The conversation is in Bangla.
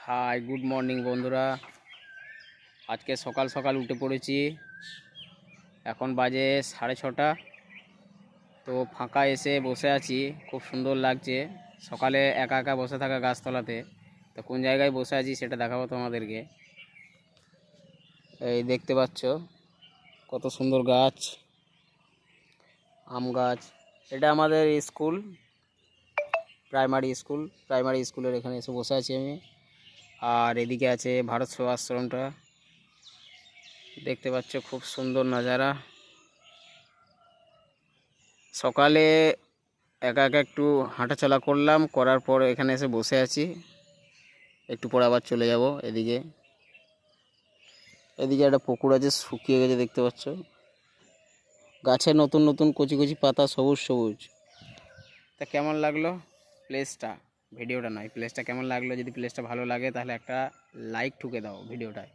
হাই গুড মর্নিং বন্ধুরা। আজকে সকাল সকাল উঠে পড়েছি। এখন বাজে 6:30। তো ফাঁকা এসে বসে আছি, খুব সুন্দর লাগছে সকালে একা একা বসে থাকা গাছতলাতে। তো কোন জায়গায় বসে আছি সেটা দেখাবো তোমাদেরকে। এই দেখতে পাচ্ছ কত সুন্দর গাছ, আম গাছ। এটা আমাদের স্কুল, প্রাইমারি স্কুলের এখানে এসে বসে আছি আমি। আর এদিকে আছে ভারত সেবাশ্রমটা, দেখতে পাচ্ছ খুব সুন্দর নাজারা। সকালে একা একা একটু হাঁটাচলা করলাম, করার পর এখানে এসে বসে আছি। একটু পরে আবার চলে যাব এদিকে। এদিকে একটা পুকুর আছে, শুকিয়ে গেছে দেখতে পাচ্ছ। গাছে নতুন নতুন কচি কচি পাতা, সবুজ সবুজ। তা কেমন লাগলো প্লেসটা, ভিডিওটা নয় প্লেসটা কেমন লাগলো? যদি প্লেসটা ভালো লাগে তাহলে একটা লাইক ঠুকে দাও ভিডিওটায়।